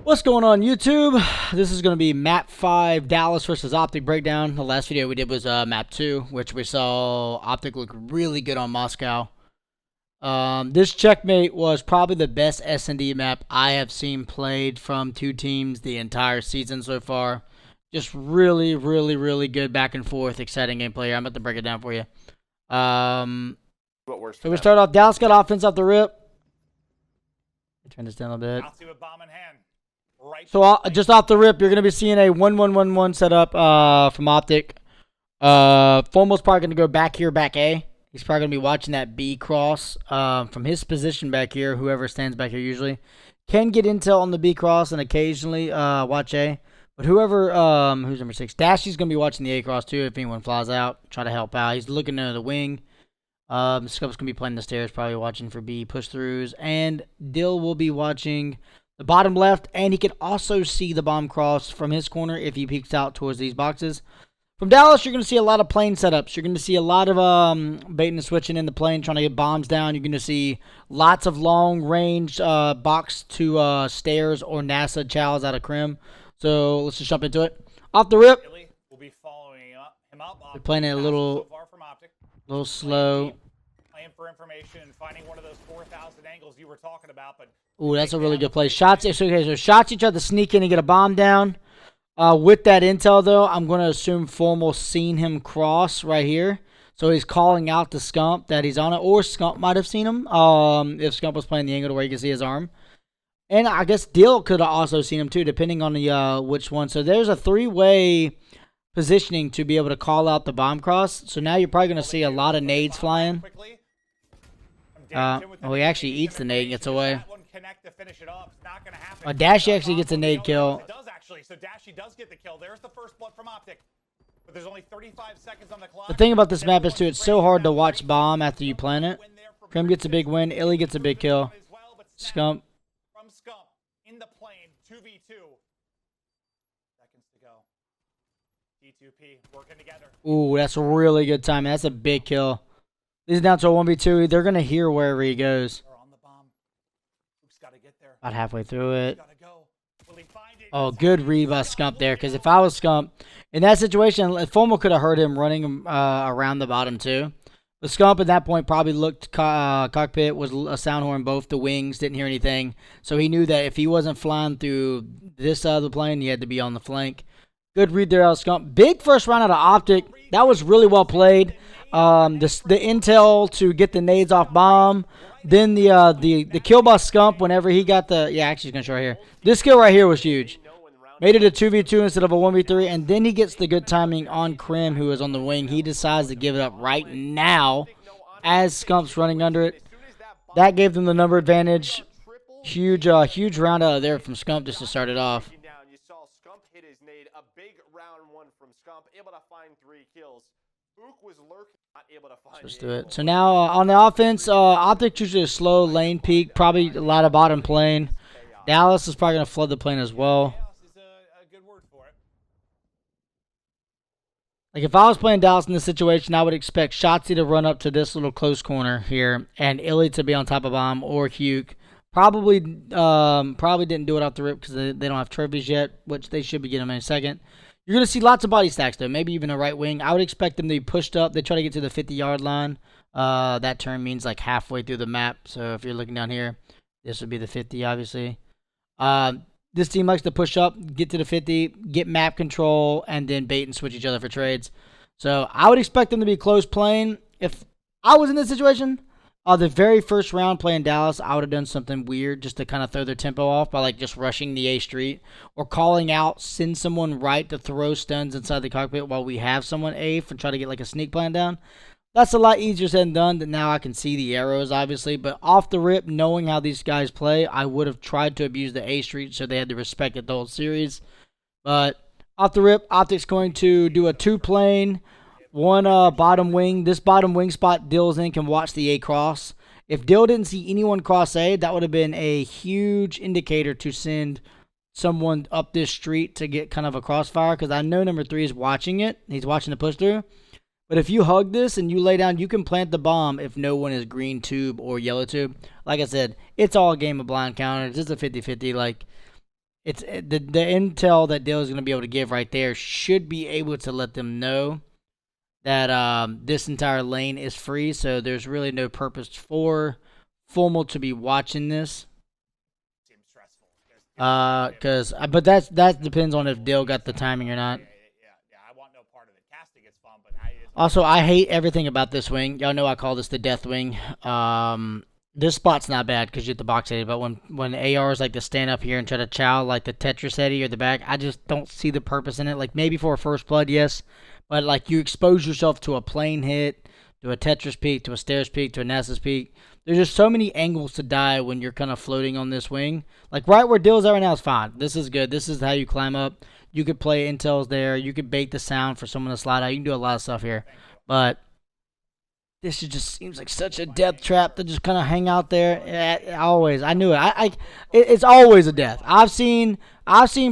What's going on, YouTube? This is going to be map 5 Dallas versus OpTic breakdown. The last video we did was map 2, which we saw OpTic look really good on Moscow. This checkmate was probably the best SnD map I have seen played from two teams the entire season so far. Just really good back and forth, exciting gameplay here. I'm about to break it down for you. So we start off. Dallas got offense off the rip. Turn this down a little bit. So just off the rip, you're going to be seeing a 1-1-1-1 setup from OpTic. Formal's probably going to go back here, back A. He's probably going to be watching that B cross from his position back here. Whoever stands back here usually can get intel on the B cross and occasionally watch A. But whoever, who's number 6? Dashy's going to be watching the A cross too if anyone flies out. Try to help out. He's looking into the wing. Scope's going to be playing the stairs, probably watching for B push-throughs. And Dill will be watching the bottom left, and he can also see the bomb cross from his corner if he peeks out towards these boxes. From Dallas, you're going to see a lot of plane setups. You're going to see a lot of baiting and switching in the plane, trying to get bombs down. You're going to see lots of long-range box to stairs or NASA chows out of Crim. So let's just jump into it. Off the rip, we'll be following him up. they're playing it a little slow. For information and finding one of those 4,000 angles you were talking about, but ooh, that's a really good play. Shots. Okay, so Shotzi tried to sneak in and get a bomb down. With that intel, though, I'm going to assume Formal seen him cross right here. So he's calling out to Scump that he's on it, or Scump might have seen him if Scump was playing the angle to where you can see his arm. And I guess Dill could have also seen him, too, depending on the which one. So there's a three-way positioning to be able to call out the bomb cross. So now you're probably going to see a lot of nades flying. Oh, he actually eats the nade and gets away. Dashy actually gets a nade kill. It does actually, so Dashy does get the kill. There's the first blood from OpTic. But there's only 35 seconds on the clock. The thing about this map is, too, it's so hard to watch bomb after you plant it. Krim gets a big win. Illy gets a big kill. Scump. From Scump in the plane, 2v2. Seconds to go. D2P working together. Ooh, that's a really good timing. That's a big kill. This is down to a 1v2. They're going to hear wherever he goes. About halfway through it. Oh, good read by Scump there. Because if I was Scump, in that situation, Formal could have heard him running around the bottom too. But Scump at that point probably looked cockpit, was a sound horn, both the wings, didn't hear anything. So he knew that if he wasn't flying through this side of the plane, he had to be on the flank. Good read there out of Scump. Big first round out of OpTic. That was really well played. The intel to get the nades off bomb. Then the kill by Scump whenever he got the... Yeah, actually he's going to show right here. This kill right here was huge. Made it a 2v2 instead of a 1v3. And then he gets the good timing on Krim, who is on the wing. He decides to give it up right now as Scump's running under it. That gave them the number advantage. Huge round out of there from Scump just to start it off. You saw Scump hit his nade. A big round one from Scump. Able to find 3 kills. Was lurking, not able to find. Let's do it. So now on the offense, OpTic usually a slow lane peak, probably a lot of bottom plane. Dallas is probably going to flood the plane as well. Like if I was playing Dallas in this situation, I would expect Shotzi to run up to this little close corner here, and Illy to be on top of bomb or Hugh. Probably didn't do it off the rip because they don't have trophies yet, which they should be getting them in a second. You're going to see lots of body stacks, though. Maybe even a right wing. I would expect them to be pushed up. They try to get to the 50-yard line. That term means like halfway through the map. So if you're looking down here, this would be the 50, obviously. This team likes to push up, get to the 50, get map control, and then bait and switch each other for trades. So I would expect them to be close playing. If I was in this situation, the very first round playing Dallas, I would have done something weird just to kind of throw their tempo off by like just rushing the A street or calling out, send someone right to throw stuns inside the cockpit while we have someone A and try to get like a sneak plan down. That's a lot easier said than done. That now I can see the arrows, obviously. But off the rip, knowing how these guys play, I would have tried to abuse the A street so they had to respect it the whole series. But off the rip, OpTic's going to do a 2-plane. One bottom wing. This bottom wing spot Dill's in can watch the A cross. If Dill didn't see anyone cross A, that would have been a huge indicator to send someone up this street to get kind of a crossfire. Because I know number 3 is watching it. He's watching the push through. But if you hug this and you lay down, you can plant the bomb if no one is green tube or yellow tube. Like I said, it's all a game of blind counters. It's a 50-50. Like, the intel that Dill is going to be able to give right there should be able to let them know that this entire lane is free. So there's really no purpose for Formal to be watching this. Seems stressful. But that depends on if Dill got the timing or not. Yeah. I want no part of it. Casting is fun, but Also, I hate everything about this wing. Y'all know I call this the death wing. This spot's not bad because you hit the box eddy, but when ARs like to stand up here and try to chow like the Tetris eddy or the back, I just don't see the purpose in it. Like maybe for a first blood, yes, but like you expose yourself to a plane hit, to a Tetris peak, to a stairs peak, to a Nasa's peak. There's just so many angles to die when you're kind of floating on this wing. Like right where Dill's at right now is fine. This is good. This is how you climb up. You could play intels there. You could bait the sound for someone to slide out. You can do a lot of stuff here, but this just seems like such a death trap to just kind of hang out there. I knew it. It's always a death. I've seen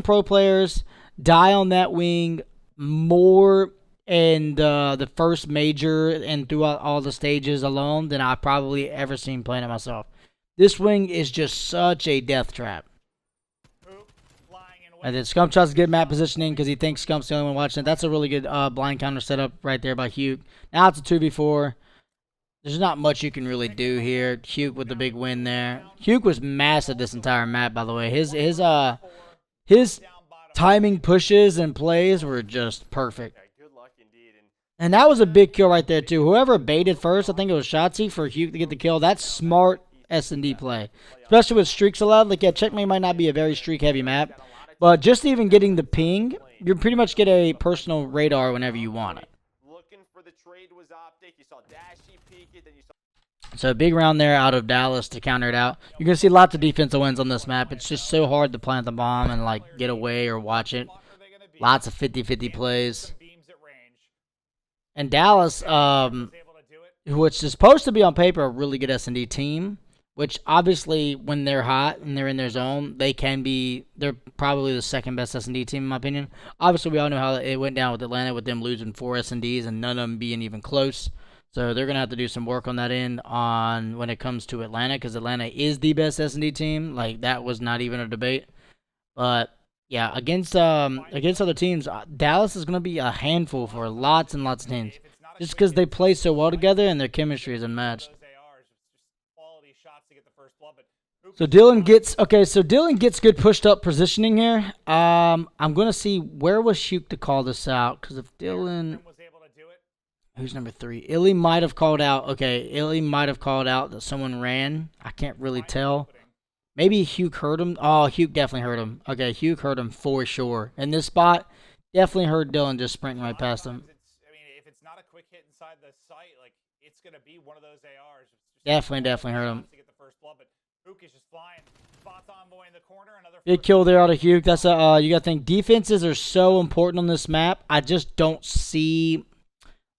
pro players die on that wing more in the first major and throughout all the stages alone than I've probably ever seen playing it myself. This wing is just such a death trap. And then Scump tries to get map positioning because he thinks Scump's the only one watching it. That's a really good blind counter setup right there by Hugh. Now it's a 2v4. There's not much you can really do here. Hugh with the big win there. Hugh was massive this entire map, by the way. His timing pushes and plays were just perfect. And that was a big kill right there, too. Whoever baited first, I think it was Shotzi, for Hugh to get the kill. That's smart SnD play. Especially with streaks allowed. Like, yeah, Checkmate might not be a very streak-heavy map. But just even getting the ping, you pretty much get a personal radar whenever you want it. So big round there out of Dallas to counter it out. You're going to see lots of defensive wins on this map. It's just so hard to plant the bomb and like get away or watch it. Lots of 50-50 plays. And Dallas, which is supposed to be on paper a really good SnD team, which obviously when they're hot and they're in their zone, they're probably the second best SnD team in my opinion. Obviously we all know how it went down with Atlanta with them losing 4 SnDs and none of them being even close. So they're going to have to do some work on that end when it comes to Atlanta, because Atlanta is the best SnD team. Like, that was not even a debate. But, yeah, against other teams, Dallas is going to be a handful for lots and lots of teams. Just because they play so well together and their chemistry is unmatched. So Dylan gets good pushed up positioning here. I'm going to see where was Shook to call this out, because if Dylan... Who's number 3? Illy might have called out. Okay, Illy might have called out that someone ran. I can't really tell. Maybe Hugh heard him. Oh, Hugh definitely heard him. Okay, Hugh heard him for sure. In this spot, definitely heard Dylan just sprinting right past him. I mean, if it's not a quick hit inside the site, like it's gonna be one of those ARs. Definitely heard him. To get the first blood, but Hook is just flying. Spots on boy in the corner. Another big kill there out of Hugh. That's you gotta think defenses are so important on this map. I just don't see.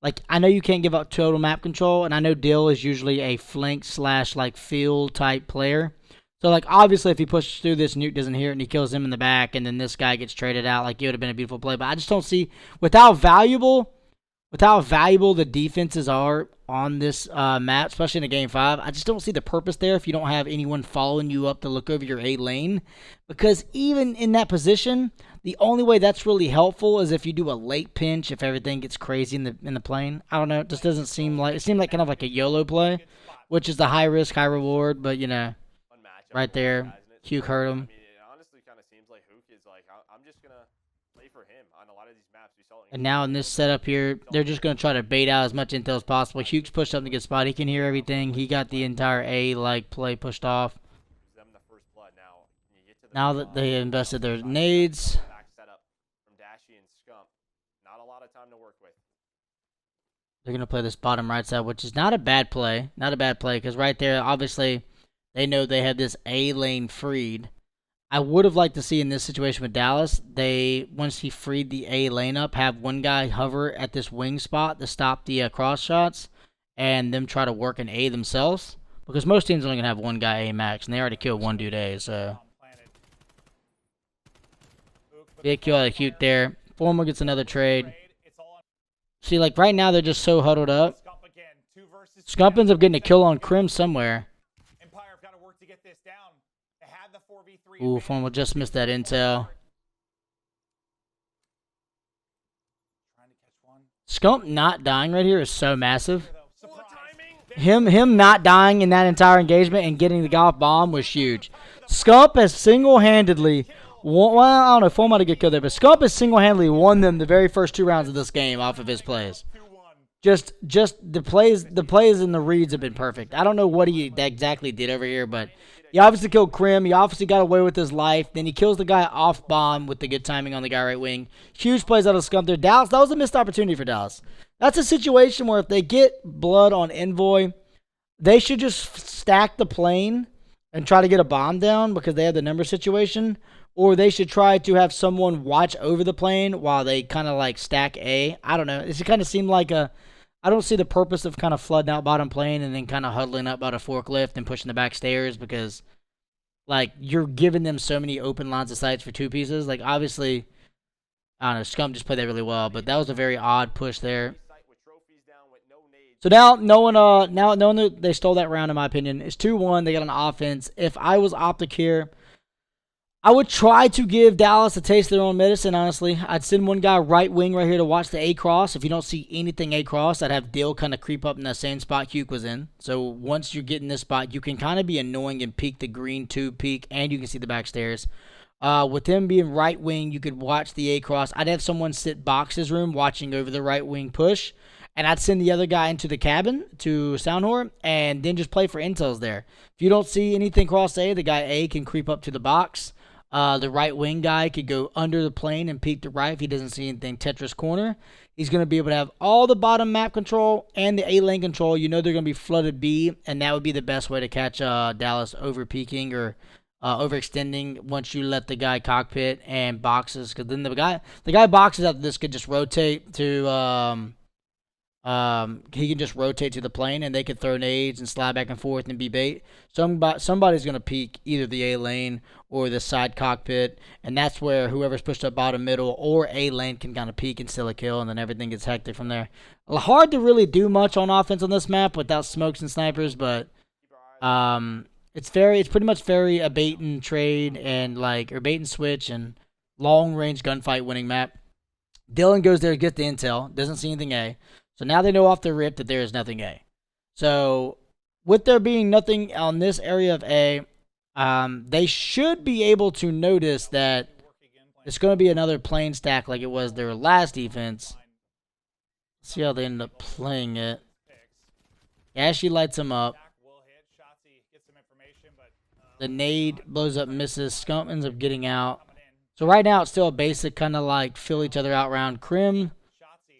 Like, I know you can't give up total map control, and I know Dill is usually a flank / like field type player. So like obviously if he pushes through this, Nuke doesn't hear it and he kills him in the back, and then this guy gets traded out, like it would have been a beautiful play. But I just don't see with how valuable the defenses are on this map, especially in a game 5. I just don't see the purpose there if you don't have anyone following you up to look over your A lane, because even in that position, the only way that's really helpful is if you do a late pinch if everything gets crazy in the plane. I don't know. It just doesn't seem like it seemed like kind of like a YOLO play, which is the high risk, high reward. But you know, right there, Hugh heard him. I mean, it honestly kind of seems like Hook is like, I'm just gonna play for him on a lot of these maps. We saw. And now in this setup here, they're just gonna try to bait out as much intel as possible. Hugh's pushed up to get spot. He can hear everything. He got the entire A like play pushed off. Now that they invested their nades. They're going to play this bottom right side, which is not a bad play. Not a bad play, because right there, obviously, they know they have this A lane freed. I would have liked to see in this situation with Dallas, once he freed the A lane up, have one guy hover at this wing spot to stop the cross shots, and them try to work an A themselves. Because most teams are only going to have one guy A max, and they already killed one dude A, so. Big kill out of Cute there. Formal gets another trade. See, like, right now, they're just so huddled up. Scump ends up getting a kill on Crim somewhere. Empire have got to work to get this down. They had the 4v3 Ooh, advantage. Formal just missed that intel. Trying to catch one. Scump not dying right here is so massive. What timing? Him not dying in that entire engagement and getting the guy off bomb was huge. Scump has single-handedly won, well, I don't know, Formal might get killed there, but Scump has single-handedly won them the very first 2 rounds of this game off of his plays. 2-1. Just the plays and the reads have been perfect. I don't know what he exactly did over here, but he obviously killed Krim. He obviously got away with his life. Then he kills the guy off bomb with the good timing on the guy right wing. Huge plays out of Scump there. Dallas, that was a missed opportunity for Dallas. That's a situation where if they get blood on Envoy, they should just stack the plane and try to get a bomb down because they have the number situation. Or they should try to have someone watch over the plane while they kind of like stack A. I don't know. It just kind of seemed like I don't see the purpose of kind of flooding out bottom plane and then kind of huddling up by the forklift and pushing the back stairs because, like, you're giving them so many open lines of sights for 2 pieces. Like, obviously, I don't know, Scum just played that really well, but that was a very odd push there. So now knowing that they stole that round, in my opinion, it's 2-1. They got an offense. If I was OpTic here, I would try to give Dallas a taste of their own medicine, honestly. I'd send one guy right wing right here to watch the A-cross. If you don't see anything A-cross, I'd have Dill kind of creep up in that same spot Huke was in. So once you get in this spot, you can kind of be annoying and peek the green tube peak, and you can see the back stairs. With them being right wing, you could watch the A-cross. I'd have someone sit box's room watching over the right wing push, and I'd send the other guy into the cabin to Soundhorn, and then just play for intels there. If you don't see anything cross A, the guy A can creep up to the box. The right wing guy could go under the plane and peek to right if he doesn't see anything Tetris corner. He's going to be able to have all the bottom map control and the A lane control. You know they're going to be flooded B, and that would be the best way to catch Dallas over peeking or overextending once you let the guy cockpit and boxes. Because then the guy boxes after this could just rotate to he can just rotate to the plane and they could throw nades and slide back and forth and be bait. Somebody's going to peek either the A lane or the side cockpit, and that's where whoever's pushed up bottom middle or A lane can kind of peek and steal a kill, and then everything gets hectic from there. Hard to really do much on offense on this map without smokes and snipers, but it's pretty much very a bait and trade and or bait and switch and long range gunfight winning map. Dylan goes there to get the intel, doesn't see anything A. So now they know off the rip that there is nothing A. So with there being nothing on this area of A, they should be able to notice that it's going to be another plane stack like it was their last defense. Let's see how they end up playing it. Ashy lights him up. The nade blows up, misses. Scump ends up getting out. So right now it's still a basic kind of like fill each other out round. Krim.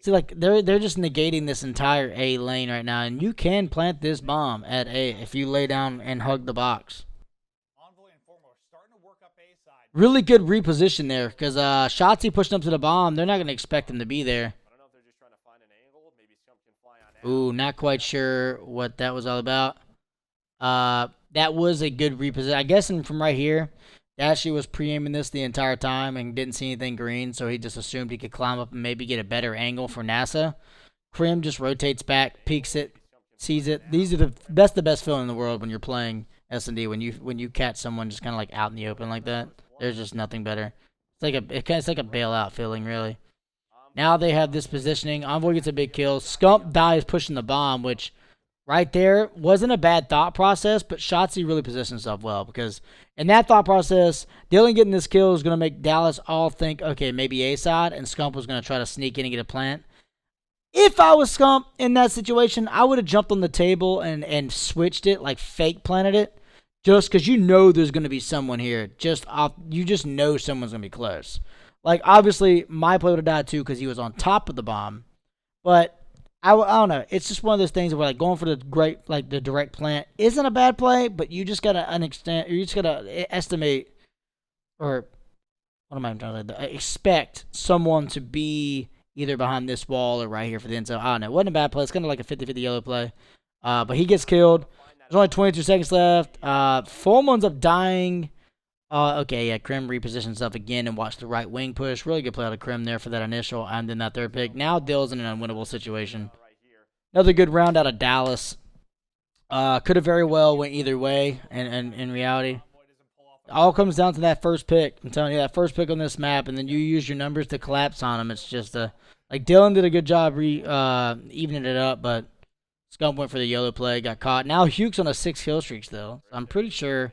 See, like, they're just negating this entire A lane right now, and you can plant this bomb at A if you lay down and hug the box. Really good reposition there, because Shotzi pushing up to the bomb, they're not going to expect him to be there. Ooh, not quite sure what that was all about. That was a good reposition. I guess from right here, Dashy was pre-aiming this the entire time and didn't see anything green, so he just assumed he could climb up and maybe get a better angle for NASA. Krim just rotates back, peeks it, sees it. These are the best feeling in the world when you're playing SnD, when you catch someone just kind of like out in the open like that. There's just nothing better. It's like a bailout feeling, really. Now they have this positioning. Envoy gets a big kill. Scump dies pushing the bomb, which right there wasn't a bad thought process, but Shotzi really positioned himself well because in that thought process, Dylan getting this kill is going to make Dallas all think, okay, maybe A side, and Scump was going to try to sneak in and get a plant. If I was Scump in that situation, I would have jumped on the table and switched it, like fake planted it, just because you know there's going to be someone here. You just know someone's going to be close. Like, obviously, my play would have died too because he was on top of the bomb, but I don't know. It's just one of those things where, like, going for the direct plant isn't a bad play, but you just gotta estimate, or what am I trying to say? Expect someone to be either behind this wall or right here for the intel. I don't know. It wasn't a bad play. It's kind of like a 50-50 yellow play. But he gets killed. There's only 22 seconds left. Fulham ends up dying. Okay, yeah, Krim repositioned himself again and watched the right wing push. Really good play out of Krim there for that initial and then that third pick. Now Dill's in an unwinnable situation. Another good round out of Dallas. Could have very well went either way in reality. It all comes down to that first pick. I'm telling you, that first pick on this map, and then you use your numbers to collapse on them. It's just like Dylan did a good job evening it up, but Scump went for the yellow play, got caught. Now Huke's on a 6 kill streaks though. So I'm pretty sure.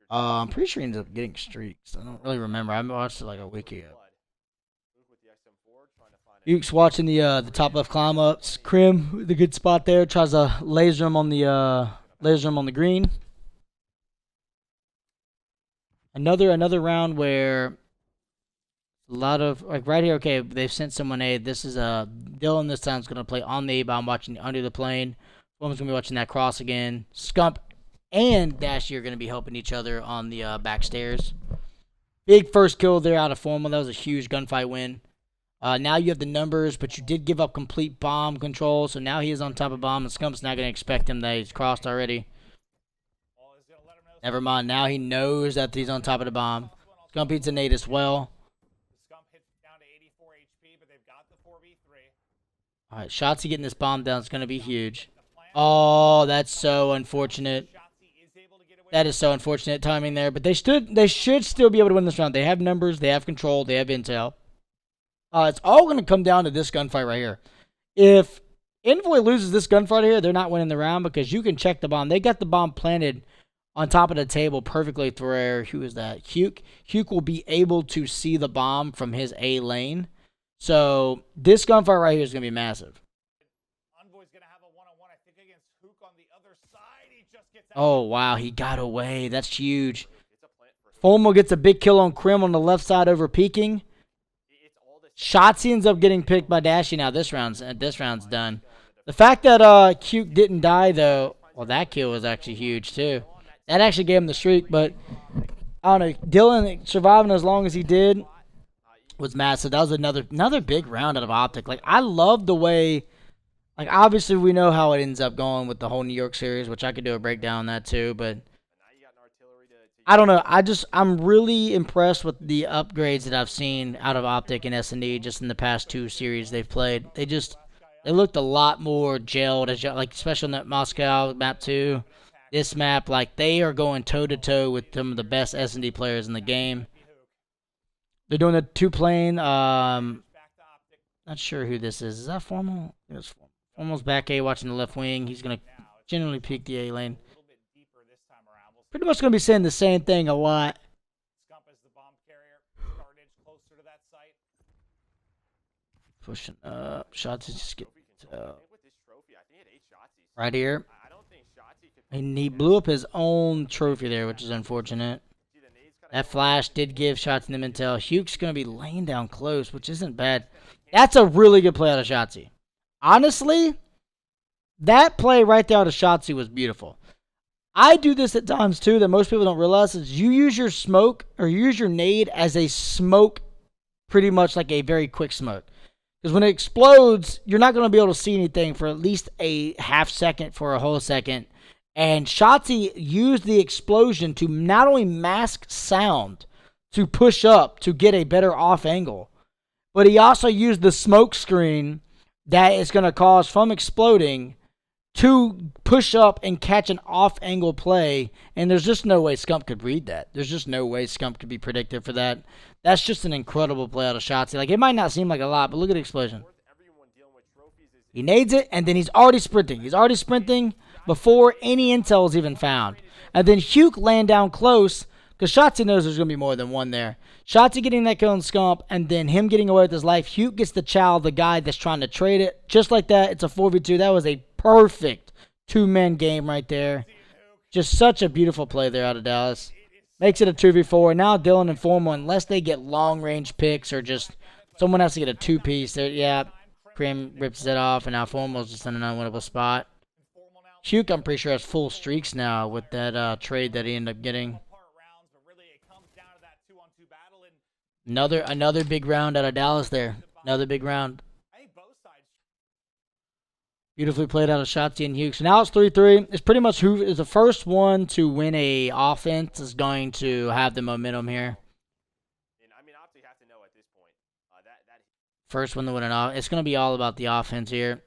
He ends up getting streaks. I don't really remember. I watched it like a week ago. Huke's watching the top left climb ups. Krim, the good spot there, tries to laser him on the green. Another round where a lot of like right here. Okay, they've sent someone A. This is Dylan. This time's gonna play on the A bomb, watching under the plane. Woman's gonna be watching that cross again. Scump and Dashy are gonna be helping each other on the back stairs. Big first kill there out of Formal. That was a huge gunfight win. Now you have the numbers, but you did give up complete bomb control, so now he is on top of bomb, and Scump's not going to expect him that he's crossed already. Never mind, now he knows that he's on top of the bomb. Scump eats a nade as well. Alright, Shotzi getting this bomb down is going to be huge. Oh, that's so unfortunate. That is so unfortunate timing there, but they should still be able to win this round. They have numbers, they have control, they have intel. It's all going to come down to this gunfight right here. If Envoy loses this gunfight here, they're not winning the round because you can check the bomb. They got the bomb planted on top of the table perfectly to where, who is that? Huke. Huke will be able to see the bomb from his A lane. So this gunfight right here is going to be massive. Envoy's going to have a one-on-one, I think, against Huke on the other side. He just gets out. Oh, wow. He got away. That's huge. Fomo gets a big kill on Krim on the left side over peeking. Shotzi ends up getting picked by Dashy. Now this round's done. The fact that Cute didn't die though, well, that kill was actually huge too. That actually gave him the streak, but I don't know. Dylan surviving as long as he did was massive. That was another big round out of OpTic. Like I love the way, like obviously we know how it ends up going with the whole New York series, which I could do a breakdown on that too, but I don't know. I'm really impressed with the upgrades that I've seen out of OpTic and SnD just in the past 2 series they've played. They looked a lot more gelled, like especially on that Moscow map 2. This map, like they are going toe to toe with some of the best SnD players in the game. They're doing a 2-plane. Not sure who this is. Is that Formal? It's Formal. Formal's back A watching the left wing. He's gonna generally peek the A lane. Pretty much going to be saying the same thing a lot. Scump as the bomb carrier, yardage closer to that site. Pushing up. Shots just get right here. And he blew up his own trophy there, which is unfortunate. That flash did give Shotzi the intel. Huke's going to be laying down close, which isn't bad. That's a really good play out of Shotzi. Honestly, that play right there out of Shotzi was beautiful. I do this at times too that most people don't realize is you use your smoke or you use your nade as a smoke, pretty much like a very quick smoke. Because when it explodes, you're not going to be able to see anything for at least a half second for a whole second. And Shotzi used the explosion to not only mask sound, to push up, to get a better off angle, but he also used the smoke screen that is going to cause from exploding to push up and catch an off-angle play, and there's just no way Scump could read that. There's just no way Scump could be predictive for that. That's just an incredible play out of Shotzi. Like, it might not seem like a lot, but look at the explosion. He nades it, and then he's already sprinting. He's already sprinting before any intel is even found. And then Huke laying down close, because Shotzi knows there's going to be more than one there. Shotzi getting that kill on Scump, and then him getting away with his life. Huke gets the chow, the guy that's trying to trade it. Just like that, it's a 4v2. That was a perfect 2-man game right there. Just such a beautiful play there out of Dallas. Makes it a 2v4. Now Dylan and Formal, unless they get long-range picks or just someone has to get a 2-piece. Yeah, Krim rips it off, and now Formal's just in an unwinnable spot. Huke, I'm pretty sure, has full streaks now with that trade that he ended up getting. Another big round out of Dallas there. Another big round. Beautifully played out of Shotzi and Huke. So now it's 3-3. It's pretty much who is the first one to win a offense is going to have the momentum here. I mean, OpTic have to know at this point. First one to win an offense. It's going to be all about the offense here.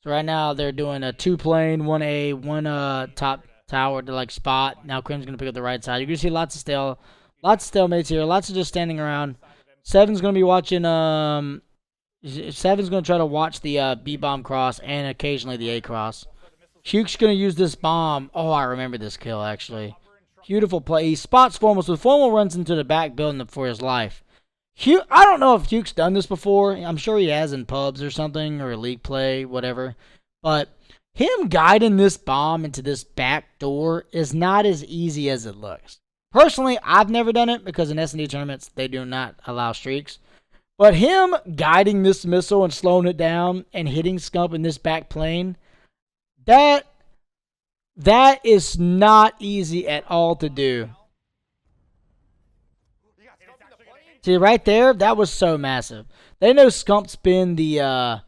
So right now they're doing a 2-plane, 1A, one top tower to like spot. Now Crim's gonna pick up the right side. You're gonna see lots of stalemates here. Lots of just standing around. Seven's gonna be watching. Seven's gonna try to watch the B bomb cross and occasionally the A cross. Huke's gonna use this bomb. Oh, I remember this kill actually. Beautiful play. He spots Formal, so Formal runs into the back building for his life. I don't know if Huke's done this before. I'm sure he has in pubs or something, or league play, whatever. But him guiding this bomb into this back door is not as easy as it looks. Personally, I've never done it because in SnD tournaments, they do not allow streaks. But him guiding this missile and slowing it down and hitting Scump in this back plane, that is not easy at all to do. See, right there, that was so massive. They know Scump's been the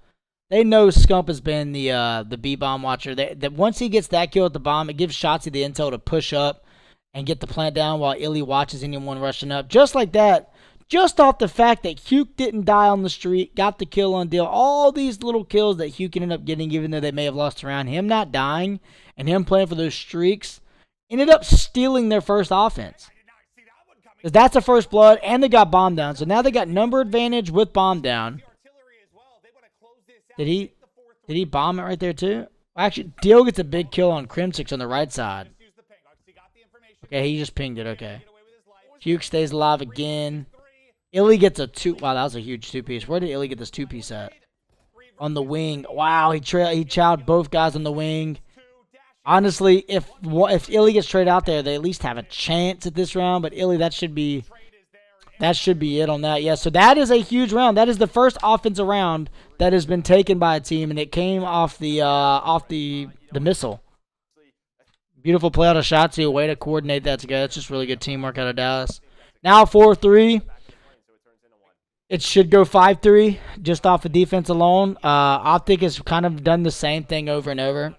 the B bomb watcher. That once he gets that kill at the bomb, it gives Shotzi the intel to push up and get the plant down while Illy watches anyone rushing up. Just like that, just off the fact that Huke didn't die on the street, got the kill on deal, all these little kills that Huke ended up getting, even though they may have lost around, him not dying and him playing for those streaks, ended up stealing their first offense. Because that's a first blood, and they got bomb down. So now they got number advantage with bomb down. Did he bomb it right there too? Actually, Deal gets a big kill on Crimsix on the right side. Okay, he just pinged it, okay. Huke stays alive again. Illy gets a two. Wow, that was a huge two-piece. Where did Illy get this two-piece at? On the wing. Wow, he chowed both guys on the wing. Honestly, if Illy gets traded out there, they at least have a chance at this round. But Illy, that should be it on that. Yeah, so that is a huge round. That is the first offensive round that has been taken by a team, and it came off the missile. Beautiful play out of Shotzi. A way to coordinate that together. It's just really good teamwork out of Dallas. Now 4-3. It should go 5-3 just off of defense alone. OpTic has kind of done the same thing over and over.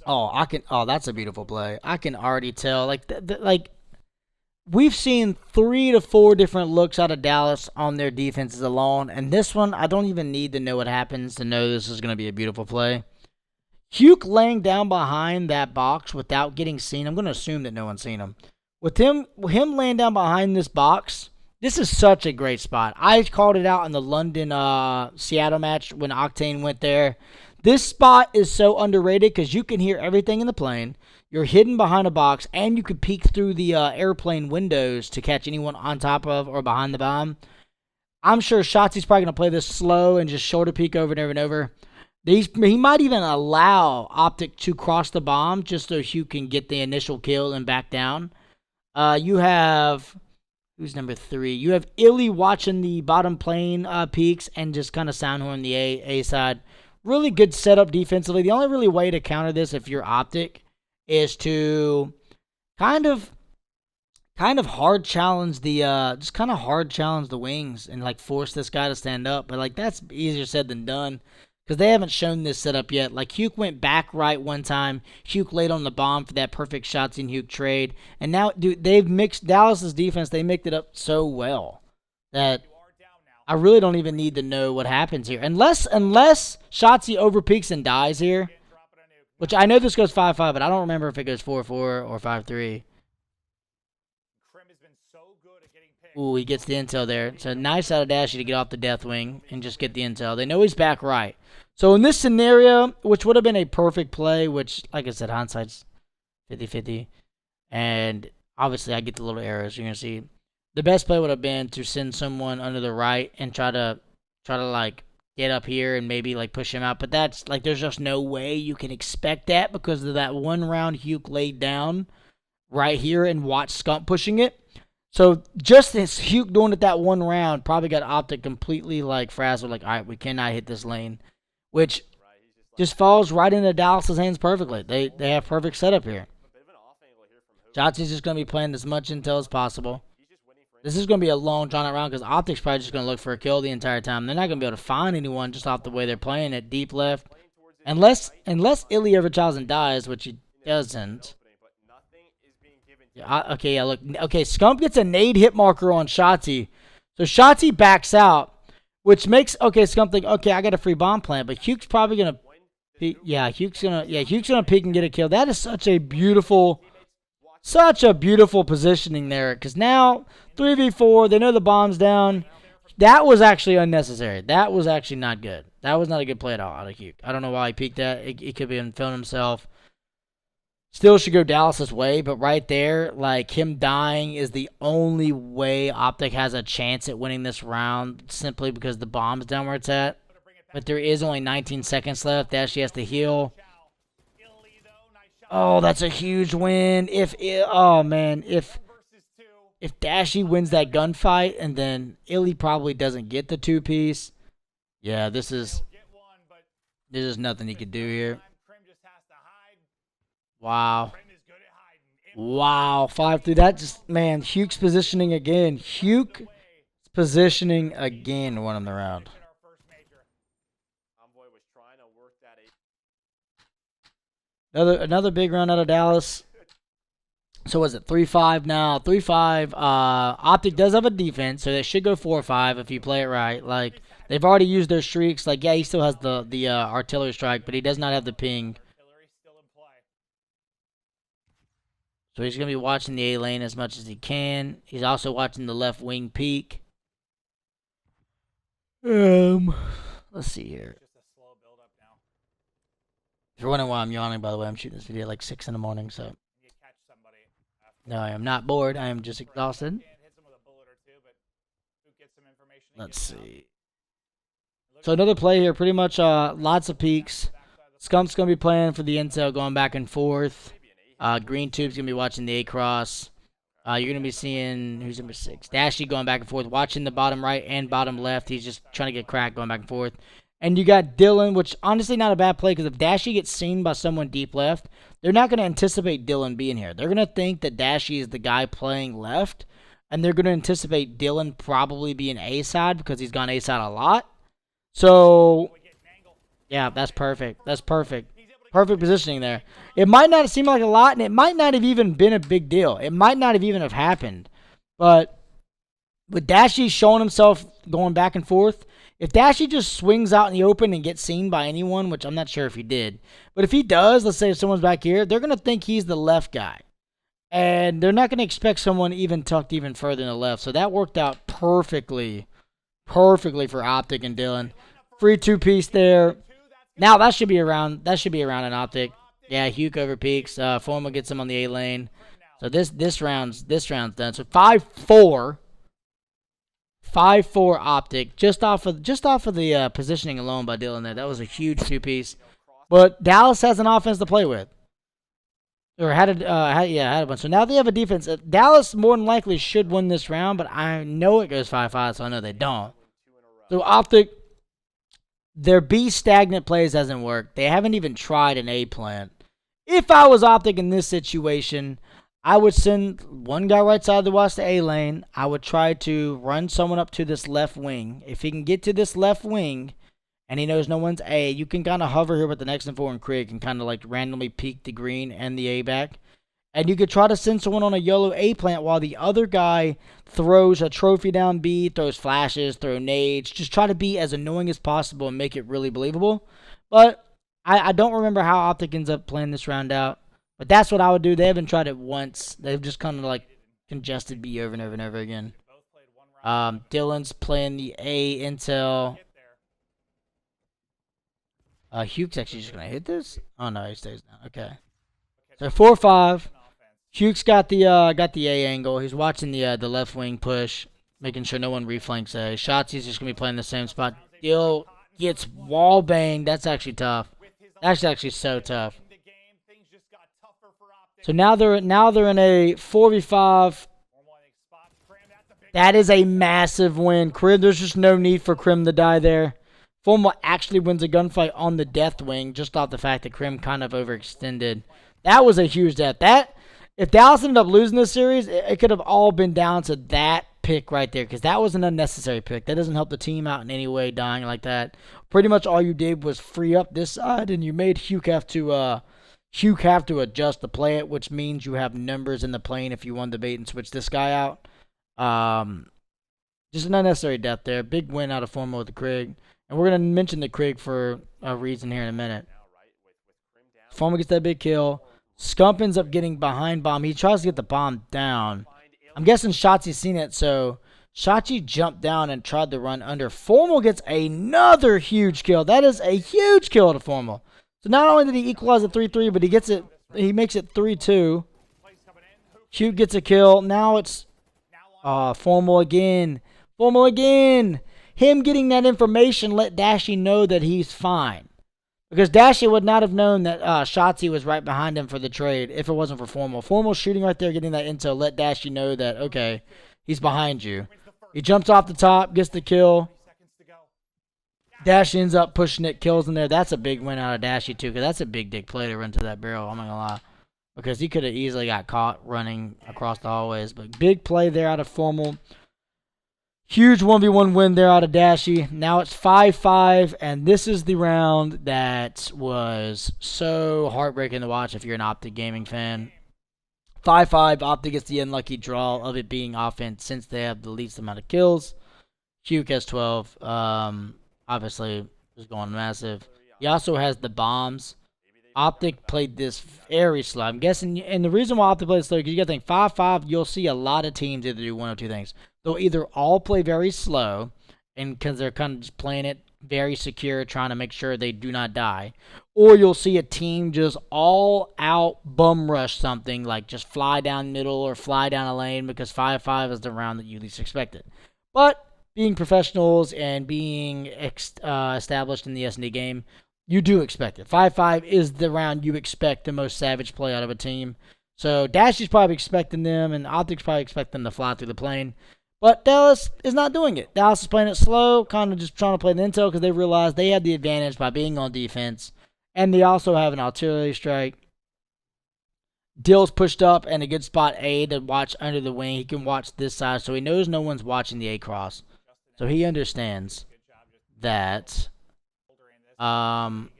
Oh, that's a beautiful play. I can already tell. Like we've seen 3 to 4 different looks out of Dallas on their defenses alone, and this one I don't even need to know what happens to know this is going to be a beautiful play. Huke laying down behind that box without getting seen. I'm going to assume that no one's seen him. With him laying down behind this box, this is such a great spot. I called it out in the London Seattle match when Octane went there. This spot is so underrated because you can hear everything in the plane. You're hidden behind a box, and you can peek through the airplane windows to catch anyone on top of or behind the bomb. I'm sure Shotzi's probably going to play this slow and just shoulder peek over and over and over. He might even allow OpTic to cross the bomb just so Hugh can get the initial kill and back down. You have... Who's number 3? You have Illy watching the bottom plane peaks and just kind of soundhorn the A side. Really good setup defensively. The only really way to counter this if you're OpTic is to kind of hard challenge the wings and like force this guy to stand up. But like that's easier said than done because they haven't shown this setup yet. Like Huke went back right one time. Huke laid on the bomb for that perfect shots in Huke trade. And now, dude, they've mixed Dallas's defense. They mixed it up so well that I really don't even need to know what happens here. Unless Shotzi overpeaks and dies here, which I know this goes 5-5, but I don't remember if it goes 4-4 or 5-3. Ooh, he gets the intel there. So nice out of Dashy to get off the Deathwing and just get the intel. They know he's back right. So in this scenario, which would have been a perfect play, which, like I said, hindsight's 50-50. And obviously I get the little arrows. You're going to see. The best play would have been to send someone under the right and try to like get up here and maybe like push him out. But that's like there's just no way you can expect that because of that one round Huke laid down right here and watch Scump pushing it. So just this Huke doing it that one round probably got OpTic completely like frazzled. Like, all right, we cannot hit this lane, which just falls right into Dallas's hands perfectly. They have perfect setup here. Shotzi's just going to be playing as much intel as possible. This is going to be a long, drawn-out round because OpTic's probably just going to look for a kill the entire time. They're not going to be able to find anyone just off the way they're playing it deep left. Unless Illy ever tries and dies, which he doesn't. Yeah, okay, yeah, look. Okay, Scump gets a nade hit marker on Shotzi. So Shotzi backs out, which makes, okay, Scump think, okay, I got a free bomb plant. But Huke's probably going to Huke's gonna peek and get a kill. That is such a beautiful positioning there. Because now 3v4, they know the bomb's down. That was actually unnecessary. That was actually not good. That was not a good play at all out of Huke. I don't know why he peeked that. It could be filmed himself. Still should go Dallas's way, but right there, like, him dying is the only way OpTic has a chance at winning this round, simply because the bomb's down where it's at. But there is only 19 seconds left. Dashy has to heal. Oh, that's a huge win. If Dashy wins that gunfight and then Illy probably doesn't get the 2-piece, yeah, there's just nothing he could do here. Wow. 5-3. That just, man, Huke's positioning again. Huke's positioning again won him the round. Another big round out of Dallas. So was it 3-5 now? 3-5. OpTic does have a defense, so they should go 4-5 if you play it right. Like, they've already used their streaks. Like, yeah, he still has the artillery strike, but he does not have the ping. So he's going to be watching the A lane as much as he can. He's also watching the left wing peak. Let's see here. If you're wondering why I'm yawning, by the way, I'm shooting this video at like 6 in the morning, so. No, I am not bored. I am just exhausted. Let's see. So another play here, pretty much lots of peaks. Skump's going to be playing for the intel, going back and forth. Green Tube's going to be watching the A-Cross. You're going to be seeing, who's number 6? Dashy going back and forth, watching the bottom right and bottom left. He's just trying to get cracked, going back and forth. And you got Dylan, which honestly not a bad play, because if Dashy gets seen by someone deep left, they're not going to anticipate Dylan being here. They're going to think that Dashy is the guy playing left, and they're going to anticipate Dylan probably being A-side because he's gone A-side a lot. So, yeah, that's perfect. That's perfect. Perfect positioning there. It might not seem like a lot, and it might not have even been a big deal. It might not have even have happened. But with Dashy showing himself going back and forth, if Dashy just swings out in the open and gets seen by anyone, which I'm not sure if he did, but if he does, let's say if someone's back here, they're going to think he's the left guy. And they're not going to expect someone even tucked even further in the left. So that worked out perfectly for OpTic and Dylan. Free 2-piece there. Now that should be around an OpTic. Yeah, Huke over peaks. Formal gets him on the A lane. So this round's done. So 5-4. 5-4 OpTic, just off of the positioning alone by Dylan there. That was a huge 2-piece. But Dallas has an offense to play with. Or had a bunch. So now they have a defense. Dallas more than likely should win this round, but I know it goes 5-5, so I know they don't. So OpTic, their B stagnant plays hasn't worked. They haven't even tried an A plant. If I was OpTic in this situation, I would send one guy right side to watch the A lane. I would try to run someone up to this left wing. If he can get to this left wing and he knows no one's A, you can kind of hover here with the next and 4 and Krieg and kind of like randomly peek the green and the A back. And you could try to send someone on a yellow A plant while the other guy throws a trophy down B, throws flashes, throw nades. Just try to be as annoying as possible and make it really believable. But I don't remember how OpTic ends up playing this round out. But that's what I would do. They haven't tried it once. They've just kind of like congested B over and over and over again. Dylan's playing the A intel. Huke's actually just going to hit this? Oh, no, he stays down. Okay. So 4-5. Huke's got the A angle. He's watching the left wing push, making sure no one reflanks A. Shotzi's just going to be playing the same spot. Dill gets wall banged. That's actually tough. That's actually so tough. So now they're in a 4v5. That is a massive win. Krim, there's just no need for Krim to die there. Formal actually wins a gunfight on the death wing just off the fact that Krim kind of overextended. That was a huge death. If Dallas ended up losing this series, it could have all been down to that pick right there because that was an unnecessary pick. That doesn't help the team out in any way dying like that. Pretty much all you did was free up this side and you made Huke have to adjust to play it, which means you have numbers in the plane if you wanted to bait and switch this guy out. Just an unnecessary death there. Big win out of Formal with the Krieg. And we're going to mention the Krieg for a reason here in a minute. Formal gets that big kill. Scump ends up getting behind bomb. He tries to get the bomb down. I'm guessing Shotzi's seen it, so Shotzi jumped down and tried to run under. Formal gets another huge kill. That is a huge kill to Formal. So not only did he equalize at 3-3, but he makes it 3-2. Hugh gets a kill. Now it's Formal again. Formal again. Him getting that information let Dashy know that he's fine. Because Dashy would not have known that Shotzi was right behind him for the trade if it wasn't for Formal. Formal shooting right there, getting that intel, let Dashy know that, okay, he's behind you. He jumps off the top, gets the kill. Dashy ends up pushing it, kills in there. That's a big win out of Dashy, too, because that's a big dick play to run to that barrel, I'm not going to lie. Because he could have easily got caught running across the hallways. But big play there out of Formal. Huge 1v1 win there out of Dashy. Now it's 5-5, and this is the round that was so heartbreaking to watch if you're an OpTic Gaming fan. 5-5, OpTic gets the unlucky draw of it being offense since they have the least amount of kills. Huke has 12. Obviously, is going massive. He also has the bombs. OpTic played this very slow. I'm guessing, and the reason why OpTic played slow, because you got to think 5-5, you'll see a lot of teams either do one or two things. They'll either all play very slow, and because they're kind of just playing it very secure, trying to make sure they do not die, or you'll see a team just all out bum rush something, like just fly down middle or fly down a lane, because 5-5 is the round that you least expected. But being professionals and being established in the SnD game, you do expect it. 5-5 is the round you expect the most savage play out of a team. So Dashy's probably expecting them, and OpTic's probably expecting them to fly through the plane. But Dallas is not doing it. Dallas is playing it slow, kind of just trying to play the intel because they realize they have the advantage by being on defense. And they also have an artillery strike. Dill's pushed up and a good spot A to watch under the wing. He can watch this side, so he knows no one's watching the A-cross. So he understands that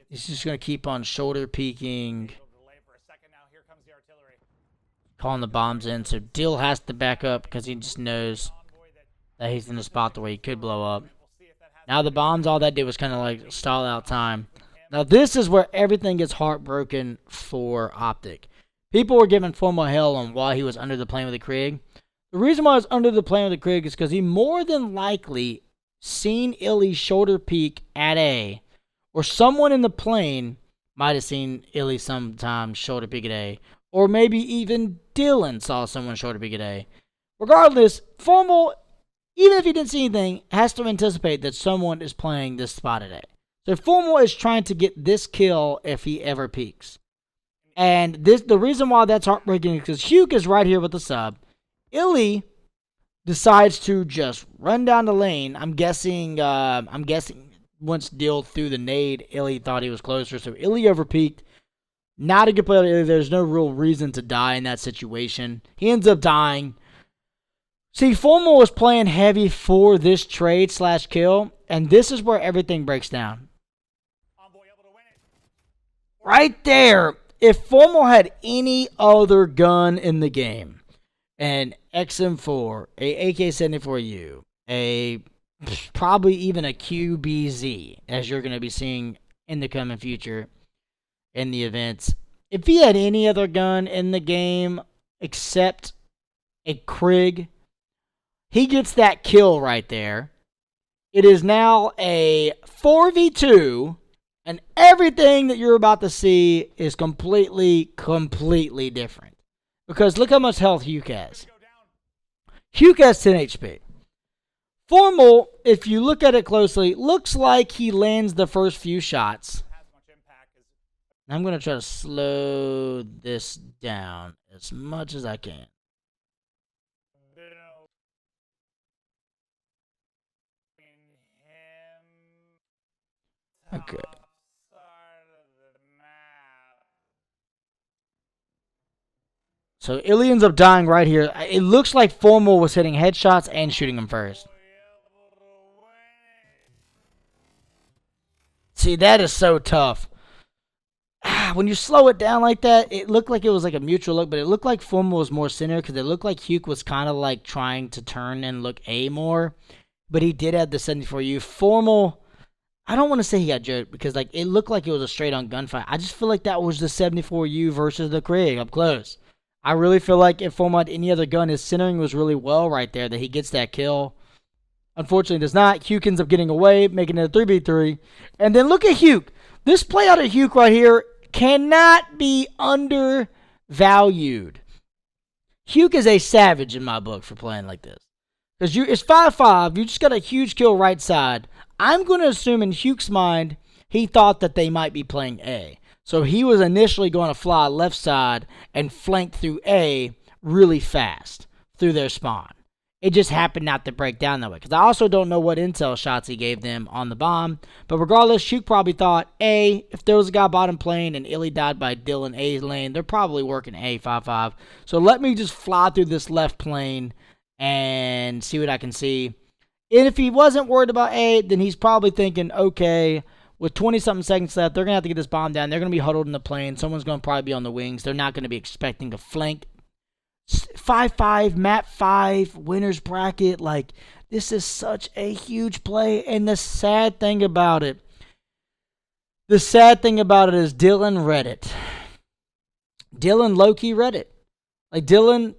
he's just going to keep on shoulder peeking, calling the bombs in. So Dill has to back up because he just knows that he's in a spot where he could blow up. Now the bombs, all that did was kind of like stall out time. Now this is where everything gets heartbroken for OpTic. People were giving Formal hell on why he was under the plane with the Krieg. The reason why he was under the plane with the Krieg is because he more than likely seen Illy shoulder peek at A, or someone in the plane might have seen Illy sometimes shoulder peek at A, or maybe even Dylan saw someone shoulder peek at A. Regardless, Formal, even if he didn't see anything, has to anticipate that someone is playing this spot at A. So Formal is trying to get this kill if he ever peeks. And the reason why that's heartbreaking is because Hugh is right here with the sub. Illy decides to just run down the lane. I'm guessing once Dill threw the nade, Illy thought he was closer, so Illy overpeaked. Not a good play. Illy. There's no real reason to die in that situation. He ends up dying. See, Formal was playing heavy for this trade / kill, and this is where everything breaks down. Right there. If Formal had any other gun in the game, an XM4, a AK-74U, probably even a QBZ, as you're going to be seeing in the coming future in the events. If he had any other gun in the game except a Krieg, he gets that kill right there. It is now a 4v2, and everything that you're about to see is completely different. Because look how much health Hugh has. Hugh has 10 HP. Formal, if you look at it closely, looks like he lands the first few shots. I'm going to try to slow this down as much as I can. Okay. So Illy ends up dying right here. It looks like Formal was hitting headshots and shooting him first. See, that is so tough. When you slow it down like that, it looked like it was like a mutual look, but it looked like Formal was more center because it looked like Hugh was kind of like trying to turn and look A more. But he did have the 74U. Formal, I don't want to say he got joked because like it looked like it was a straight on gunfight. I just feel like that was the 74U versus the Krieg up close. I really feel like if Formal had any other gun, his centering was really well right there that he gets that kill. Unfortunately, does not. Hugh ends up getting away, making it a 3v3. And then look at Hugh. This play out of Hugh right here cannot be undervalued. Hugh is a savage in my book for playing like this. Because it's 5-5. You just got a huge kill right side. I'm going to assume in Hugh's mind, he thought that they might be playing A. So he was initially going to fly left side and flank through A really fast through their spawn. It just happened not to break down that way. Because I also don't know what intel shots he gave them on the bomb. But regardless, Hugh probably thought, A, if there was a guy bottom plane and Illy died by Dylan A's lane, they're probably working A 5-5. So let me just fly through this left plane and see what I can see. And if he wasn't worried about A, then he's probably thinking, okay, with 20-something seconds left, they're going to have to get this bomb down. They're going to be huddled in the plane. Someone's going to probably be on the wings. They're not going to be expecting to flank. 5-5, map 5, winner's bracket. Like, this is such a huge play. And the sad thing about it is Dylan read it. Dylan low-key read it. Like, Dylan,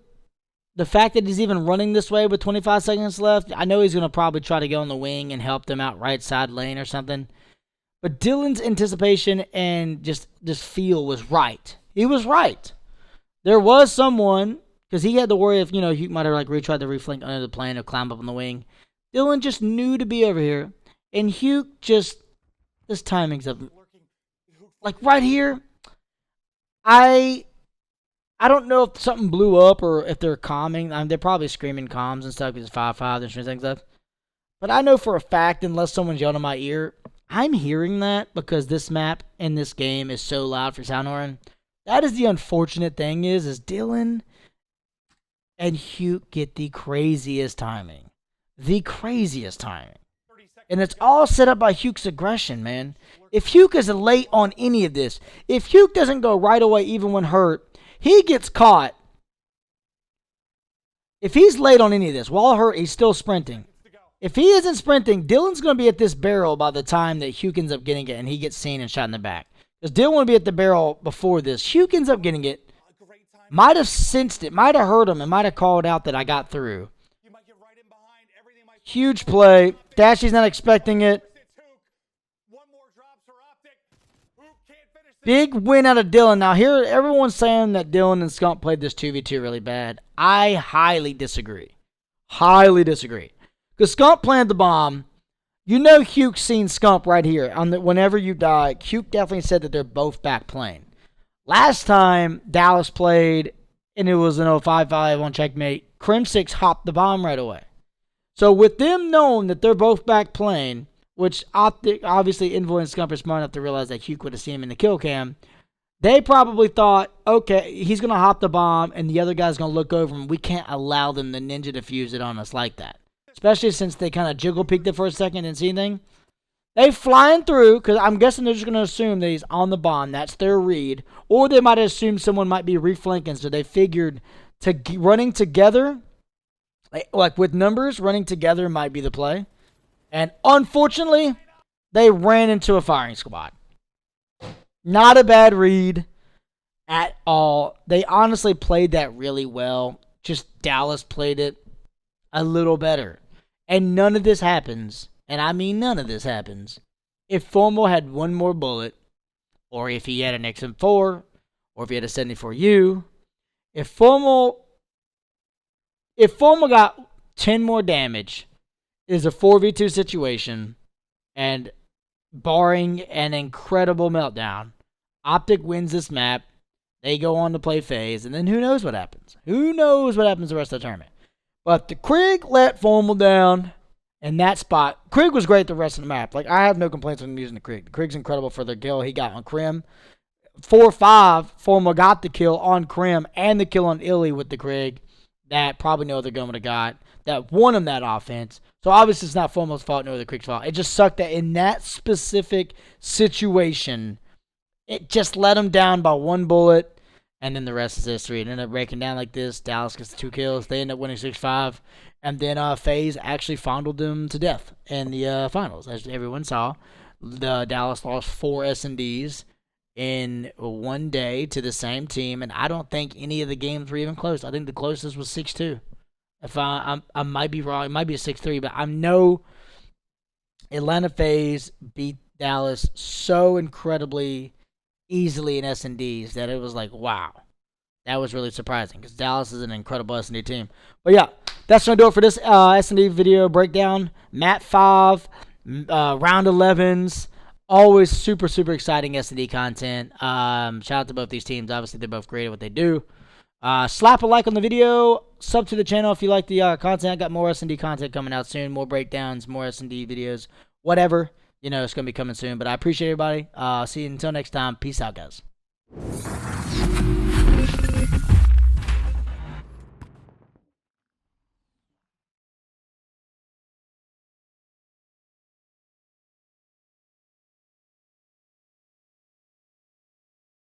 the fact that he's even running this way with 25 seconds left, I know he's going to probably try to go on the wing and help them out right side lane or something. But Dylan's anticipation and just this feel was right. He was right. There was someone, because he had to worry if, he might have like retried to reflank under the plane or climb up on the wing. Dylan just knew to be over here. And Hugh just, this timing's of, like right here, I don't know if something blew up or if they're calming. They're probably screaming comms and stuff because it's 5-5 and things like that. But I know for a fact, unless someone's yelling in my ear, I'm hearing that because this map in this game is so loud for sound horn. That is the unfortunate thing is Dylan and Hugh get the craziest timing. The craziest timing. And it's all set up by Hugh's aggression, man. If Hugh is late on any of this, if Hugh doesn't go right away even when hurt, he gets caught. If he's late on any of this, while hurt, he's still sprinting. If he isn't sprinting, Dylan's going to be at this barrel by the time that Hugh ends up getting it and he gets seen and shot in the back. Because Dylan would be at the barrel before this. Hugh ends up getting it. Might have sensed it. Might have heard him. And might have called out that I got through. Huge play. Dashy's not expecting it. Big win out of Dylan. Now here, everyone's saying that Dylan and Skunk played this 2v2 really bad. I highly disagree. Highly disagree. Because Skunk planted the bomb. Hugh's seen Skunk right here. Whenever you die, Hugh definitely said that they're both back playing. Last time Dallas played, and it was an 0-5-5 on checkmate, Crim6 hopped the bomb right away. So with them knowing that they're both back playing, which OpTic obviously influenced Skunk are smart enough to realize that Hugh would have seen him in the kill cam, they probably thought, okay, he's going to hop the bomb, and the other guy's going to look over him. We can't allow them to ninja defuse it on us like that. Especially since they kind of jiggle peeked it for a second and didn't see anything. They flying through, because I'm guessing they're just going to assume that he's on the bomb. That's their read. Or they might have assumed someone might be reflanking, so they figured running together, like with numbers, running together might be the play. And unfortunately, they ran into a firing squad. Not a bad read at all. They honestly played that really well. Just Dallas played it a little better. And none of this happens, and I mean none of this happens, if Formal had one more bullet, or if he had an XM4, or if he had a 74U. If Formal got 10 more damage, it is a 4v2 situation, and barring an incredible meltdown, OpTic wins this map, they go on to play phase, and then who knows what happens. Who knows what happens the rest of the tournament. But the Krieg let Formal down in that spot. Krieg was great the rest of the map. Like, I have no complaints with him using the Krieg. The Krieg's incredible for the kill he got on Krim. 4-5, Formal got the kill on Krim and the kill on Illy with the Krieg. That probably no other gun would have got. That won him that offense. So obviously it's not Formal's fault nor the Krieg's fault. It just sucked that in that specific situation, it just let him down by one bullet. And then the rest is history. It ended up breaking down like this. Dallas gets the 2 kills. They end up winning 6-5. And then FaZe actually fondled them to death in the finals, as everyone saw. The Dallas lost 4 S&Ds in one day to the same team, and I don't think any of the games were even close. I think the closest was 6-2. If I might be wrong, it might be a 6-3, but I know Atlanta FaZe beat Dallas so incredibly easily in S&Ds that it was like, wow. That was really surprising because Dallas is an incredible S&D team. But yeah, that's going to do it for this S&D video breakdown. Map 5, round 11s. Always super, super exciting S&D content. Shout out to both these teams. Obviously, they're both great at what they do. Slap a like on the video. Sub to the channel if you like the content. I got more S&D content coming out soon. More breakdowns, more S&D videos. Whatever. You know, it's going to be coming soon. But I appreciate everybody. See you until next time. Peace out, guys.